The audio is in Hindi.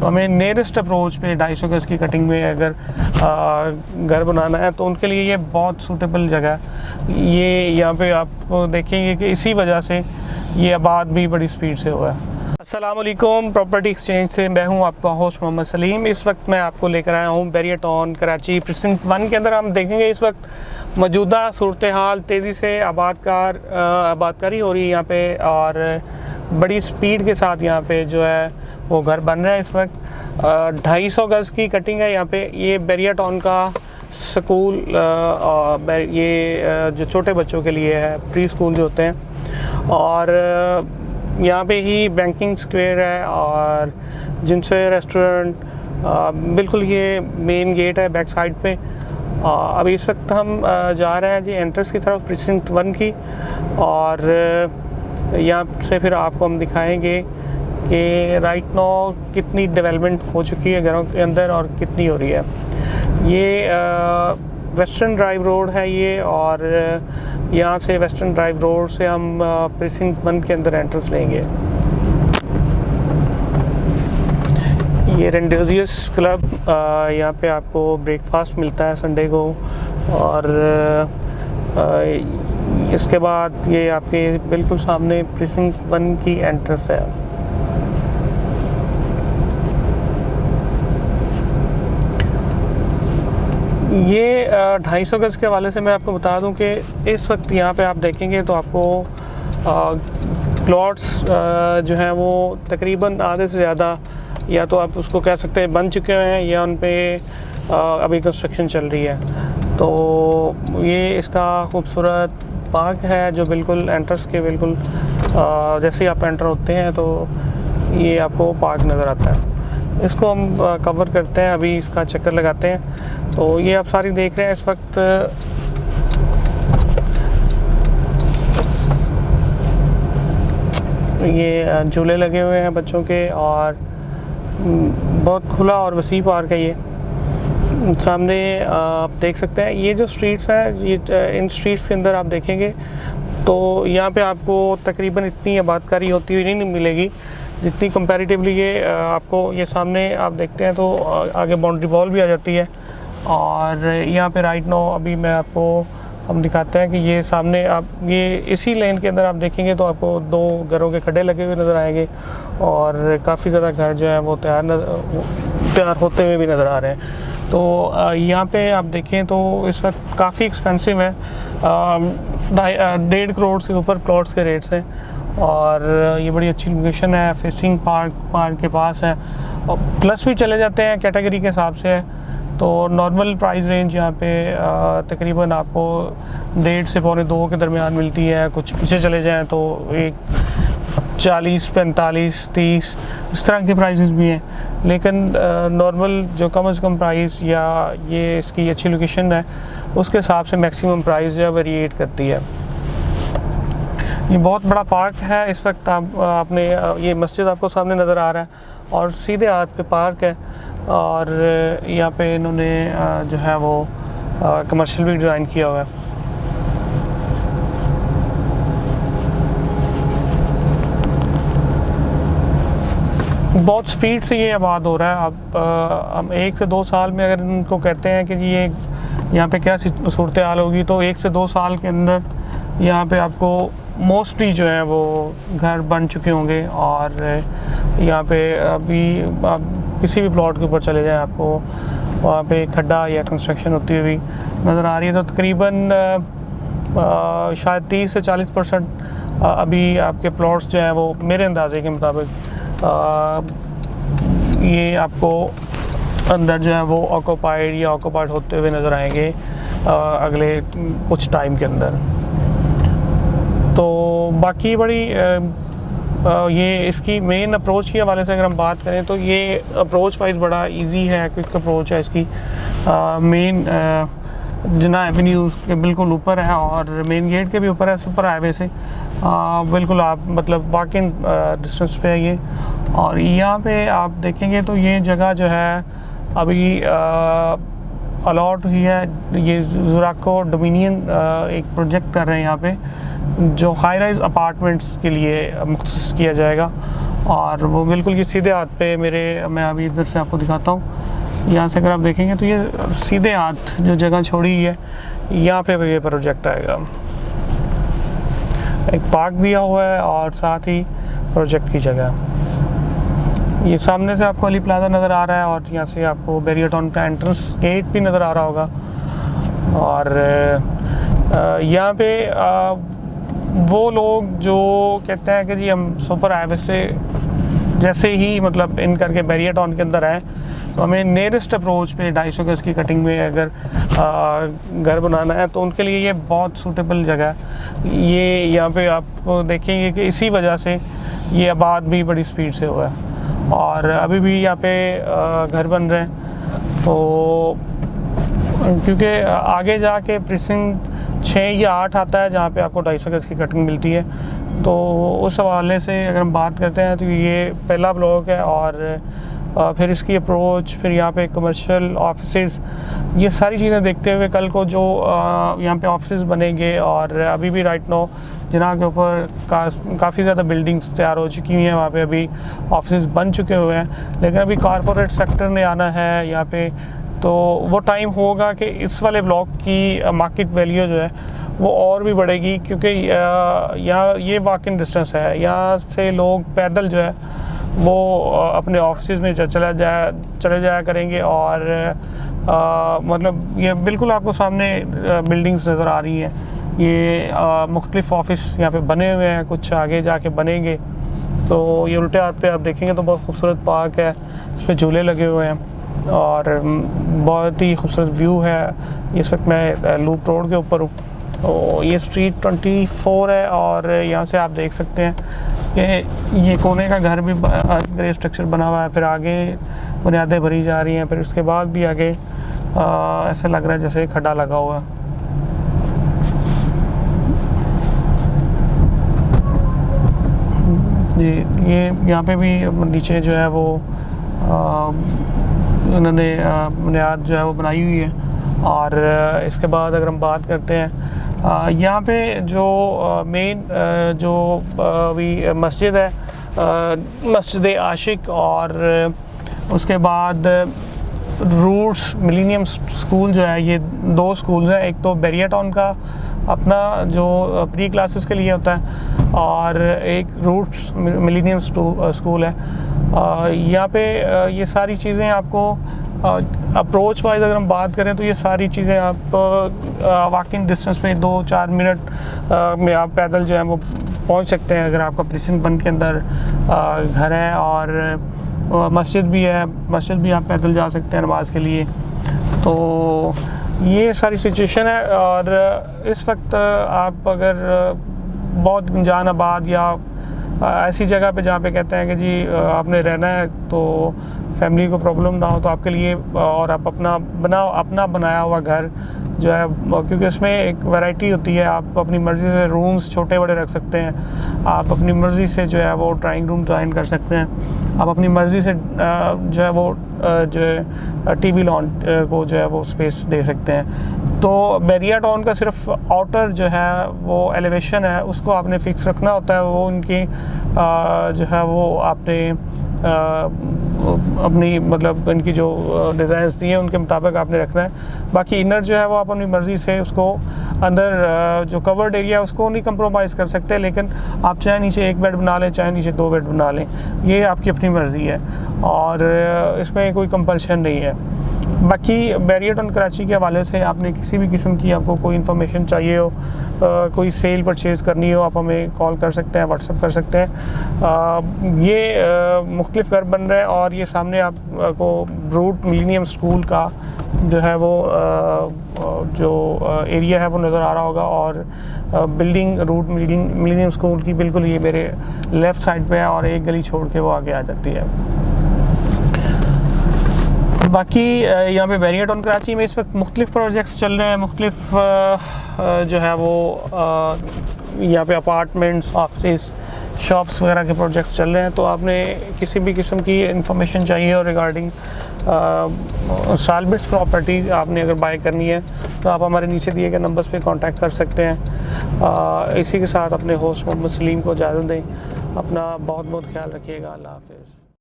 तो हमें नियरेस्ट अप्रोच पे 250 गज की कटिंग में अगर घर बनाना है तो उनके लिए ये बहुत सूटेबल जगह है। ये यहाँ पे आप देखेंगे कि इसी वजह से ये आबाद भी बड़ी स्पीड से हुआ है। अस्सलाम वालेकुम, प्रॉपर्टी एक्सचेंज से मैं हूँ आपका होस्ट मोहम्मद सलीम। इस वक्त मैं आपको लेकर आया हूँ बैरियर टाउन कराची प्रीसिंक्ट 1 के अंदर। हम देखेंगे इस वक्त मौजूदा सूरत हाल, तेज़ी से आबादकारी हो रही है यहाँ पे और बड़ी स्पीड के साथ यहाँ पे जो है वो घर बन रहा है। इस वक्त 250 गज की कटिंग है यहाँ पे। ये बैरियर टाउन का स्कूल, ये जो छोटे बच्चों के लिए है, प्री स्कूल जो होते हैं, और यहाँ पे ही बैंकिंग स्क्वायर है और जिनसे रेस्टोरेंट, बिल्कुल ये मेन गेट है बैक साइड पे। अभी इस वक्त हम जा रहे हैं जी एंट्रेंस की तरफ प्रीसिंक्ट 1 की, और यहाँ से फिर आपको हम दिखाएंगे कि राइट नाउ कितनी डेवलपमेंट हो चुकी है घरों के अंदर और कितनी हो रही है। ये वेस्टर्न ड्राइव रोड है ये, और यहाँ से वेस्टर्न ड्राइव रोड से हम प्रीसिंक्ट 1 के अंदर एंट्रेंस लेंगे। ये रेंडेजियस क्लब, यहाँ पे आपको ब्रेकफास्ट मिलता है संडे को, और इसके बाद ये आपके बिल्कुल सामने प्रीसिंक्ट 1 की एंट्रेंस है। ये 250 गज के हवाले से मैं आपको बता दूं कि इस वक्त यहाँ पे आप देखेंगे तो आपको प्लॉट्स जो हैं वो तकरीबन आधे से ज़्यादा, या तो आप उसको कह सकते हैं बन चुके हैं, या उन पे अभी कंस्ट्रक्शन चल रही है। तो ये इसका खूबसूरत पार्क है जो बिल्कुल एंट्रेंस के बिल्कुल जैसे ही आप एंटर होते हैं तो ये आपको पार्क नज़र आता है। इसको हम कवर करते हैं, अभी इसका चक्कर लगाते हैं। तो ये आप सारी देख रहे हैं इस वक्त। ये झूले लगे हुए हैं बच्चों के, और बहुत खुला और वसी पार्क है ये। सामने आप देख सकते हैं ये जो स्ट्रीट्स हैं, ये इन स्ट्रीट्स के अंदर आप देखेंगे तो यहाँ पे आपको तकरीबन इतनी आबादकारी होती हुई नहीं मिलेगी जितनी कंपैरेटिवली ये आपको ये सामने आप देखते हैं तो आगे बाउंड्री वॉल भी आ जाती है। और यहाँ पे राइट नाउ अभी मैं आपको हम दिखाते हैं कि ये सामने आप ये इसी लेन के अंदर आप देखेंगे तो आपको 2 घरों के खड्डे लगे हुए नज़र आएंगे, और काफ़ी ज़्यादा घर जो है वो तैयार होते हुए भी नज़र आ रहे हैं। तो यहाँ पे आप देखें तो इस वक्त काफ़ी एक्सपेंसिव है, 1.5 करोड़ से ऊपर प्लॉट्स के रेट्स हैं, और ये बड़ी अच्छी लोकेशन है, फेसिंग पार्क के पास है, और प्लस भी चले जाते हैं कैटेगरी के हिसाब से है। तो नॉर्मल प्राइस रेंज यहाँ पे तकरीबन आपको 1.5 से 1.25 के दरमियान मिलती है। कुछ पीछे चले जाएं तो 40, 45, 30 इस तरह के प्राइसेस भी हैं, लेकिन नॉर्मल जो कम से कम प्राइस या ये इसकी अच्छी लोकेशन है उसके हिसाब से मैक्सिमम प्राइस जो है वेरिएट करती है। ये बहुत बड़ा पार्क है। इस वक्त आपने ये मस्जिद आपको सामने नज़र आ रहा है, और सीधे हाथ पे पार्क है, और यहाँ पे इन्होंने जो है वो कमर्शियल भी डिज़ाइन किया हुआ है। बहुत स्पीड से ये आबाद हो रहा है। अब हम 1 से 2 साल में अगर इनको कहते हैं कि ये यहाँ पे क्या सूरत हाल होगी, तो 1 से 2 साल के अंदर यहाँ पे आपको मोस्टली जो है वो घर बन चुके होंगे। और यहाँ पे अभी आप किसी भी प्लॉट के ऊपर चले जाएं आपको वहाँ पे खड्डा या कंस्ट्रक्शन होती हुई नज़र आ रही है। तो तकरीबन शायद 30 से 40% अभी आपके प्लॉट्स जो हैं वो मेरे अंदाजे के मुताबिक ये आपको अंदर जो है वो ऑक्यूपाइड होते हुए नज़र आएंगे अगले कुछ टाइम के अंदर। तो बाकी बड़ी ये इसकी मेन अप्रोच के हवाले से अगर हम बात करें तो ये अप्रोच वाइज बड़ा इजी है, क्विक अप्रोच है इसकी। मेन जिन्ना एवेन्यूज़ के बिल्कुल ऊपर है, और मेन गेट के भी ऊपर है, सुपर हाईवे से बिल्कुल आप मतलब वॉक इन डिस्टेंस पे है ये। और यहाँ पे आप देखेंगे तो ये जगह जो है अभी अलॉट हुई है, ये ज़ुराको डोमिनियन एक प्रोजेक्ट कर रहे हैं यहाँ पे, जो हाई राइज अपार्टमेंट्स के लिए मुख्तस किया जाएगा। और वो बिल्कुल ये सीधे हाथ पे मैं अभी इधर से आपको दिखाता हूँ। यहाँ से अगर आप देखेंगे तो ये सीधे हाथ जो जगह छोड़ी है यहाँ पे ये प्रोजेक्ट आएगा। एक पार्क दिया हुआ है और साथ ही प्रोजेक्ट की जगह। ये सामने से आपको अली प्लाजा नज़र आ रहा है और यहाँ से आपको बैरियर टाउन का एंट्रेंस गेट भी नज़र आ रहा होगा। और यहाँ पे वो लोग जो कहते हैं कि जी हम सुपर हाईवे से जैसे ही मतलब इन करके बैरियर टाउन के अंदर आए तो हमें नियरेस्ट अप्रोच पे 250 गज की कटिंग में अगर घर बनाना है तो उनके लिए ये बहुत सूटेबल जगह है। ये यहाँ पे आप देखेंगे कि इसी वजह से ये आबाद भी बड़ी स्पीड से हुआ है और अभी भी यहाँ पे घर बन रहे हैं। तो क्योंकि आगे जाके प्रीसिंक्ट 6 या 8 आता है जहाँ पे आपको 250 गज की कटिंग मिलती है। तो उस हवाले से अगर हम बात करते हैं तो ये पहला ब्लॉक है और फिर इसकी अप्रोच, फिर यहाँ पे कमर्शियल ऑफिसेज, ये सारी चीज़ें देखते हुए कल को जो यहाँ पे ऑफिसेज बनेंगे और अभी भी राइट नो जिन्ना के ऊपर काफ़ी ज़्यादा बिल्डिंग्स तैयार हो चुकी हैं, वहाँ पे अभी ऑफिसेज बन चुके हुए हैं, लेकिन अभी कॉरपोरेट सेक्टर ने आना है यहाँ पे। तो वो टाइम होगा कि इस वाले ब्लॉक की मार्केट वैल्यू जो है वो और भी बढ़ेगी, क्योंकि यहाँ ये वॉकिंग डिस्टेंस है। यहाँ से लोग पैदल जो है वो अपने ऑफिस में चले जाया करेंगे और मतलब ये बिल्कुल आपको सामने बिल्डिंग्स नज़र आ रही हैं। ये मुख्तलिफ ऑफिस यहाँ पे बने हुए हैं, कुछ आगे जाके बनेंगे। तो ये उल्टे हाथ पे आप देखेंगे तो बहुत खूबसूरत पार्क है, इस पर झूले लगे हुए हैं और बहुत ही खूबसूरत व्यू है। इस वक्त मैं लूप रोड के ऊपर हूँ। तो ये स्ट्रीट 24 है और यहाँ से आप देख सकते हैं कि ये कोने का घर भी ग्रे स्ट्रक्चर बना हुआ है। फिर आगे बुनियादें भरी जा रही हैं, फिर उसके बाद भी आगे ऐसा लग रहा है जैसे खड्डा लगा हुआ है। जी ये यहाँ पे भी नीचे जो है वो उन्होंने बुनियाद जो है वो बनाई हुई है। और इसके बाद अगर हम बात करते हैं यहाँ पे जो मेन जो अभी मस्जिद है, मस्जिद आशिक, और उसके बाद रूट्स मिलेनियम स्कूल जो है, ये 2 स्कूल्स हैं। एक तो बैरियर टाउन का अपना जो प्री क्लासेस के लिए होता है और एक रूट्स मिलेनियम स्कूल है। यहाँ पे ये सारी चीज़ें आपको अप्रोच वाइज अगर हम बात करें तो ये सारी चीज़ें आप वॉकिंग डिस्टेंस में 2-4 मिनट में आप पैदल जो है वो पहुँच सकते हैं अगर आपका प्रीसिंक्ट बन के अंदर घर है। और मस्जिद भी है, मस्जिद भी आप पैदल जा सकते हैं नमाज के लिए। तो ये सारी सिचुएशन है। और इस वक्त आप अगर बहुत जान आबाद या ऐसी जगह पे जहाँ पे कहते हैं कि जी आपने रहना है तो फैमिली को प्रॉब्लम ना हो, तो आपके लिए और आप अपना बनाया हुआ घर जो है, क्योंकि उसमें एक वैरायटी होती है, आप अपनी मर्ज़ी से रूम्स छोटे बड़े रख सकते हैं, आप अपनी मर्ज़ी से जो है वो ड्राइंग रूम ज्वाइन कर सकते हैं, आप अपनी मर्ज़ी से जो है वो जो है टीवी लॉन को जो है वो स्पेस दे सकते हैं। तो बैरियर टाउन का सिर्फ आउटर जो है वो एलिवेशन है, उसको आपने फ़िक्स रखना होता है। वो उनकी जो है वो आपने अपनी मतलब इनकी जो डिज़ाइंस दी हैं उनके मुताबिक आपने रखना है। बाकी इनर जो है वो आप अपनी मर्ज़ी से उसको अंदर जो कवर्ड एरिया है उसको नहीं कंप्रोमाइज़ कर सकते, लेकिन आप चाहे नीचे 1 बेड बना लें, चाहे नीचे 2 बेड बना लें, ये आपकी अपनी मर्ज़ी है और इसमें कोई कंपल्शन नहीं है। बाकी बैरियर टाउन कराची के हवाले से आपने किसी भी किस्म की आपको कोई इन्फॉर्मेशन चाहिए हो, कोई सेल परचेज़ करनी हो, आप हमें कॉल कर सकते हैं, व्हाट्सअप कर सकते हैं। ये मुख्तलिफ घर बन रहे हैं और ये सामने आपको रूट मिलेनियम स्कूल का जो है वो जो एरिया है वो नज़र आ रहा होगा। और बिल्डिंग रूट मिलेनियम स्कूल की बिल्कुल ये मेरे लेफ़्ट साइड पे है और एक गली छोड़ के वो आगे आ जाती है। बाकी यहाँ पे बैरियर टाउन कराची में इस वक्त मुख्तलिफ प्रोजेक्ट्स चल रहे हैं, मुख्तलिफ जो है वो यहाँ पे अपार्टमेंट्स, ऑफिस, शॉप्स वगैरह के प्रोजेक्ट्स चल रहे हैं। तो आपने किसी भी किस्म की इंफॉर्मेशन चाहिए और रिगार्डिंग सालबिट्स प्रॉपर्टी आपने अगर बाय करनी है तो आप हमारे नीचे दिए गए नंबर्स पे कांटेक्ट कर सकते हैं। इसी के साथ अपने होस्ट मोहम्मद सलीम को इजाज़त दें। अपना बहुत बहुत ख्याल रखिएगा। अल्लाह हाफिज़।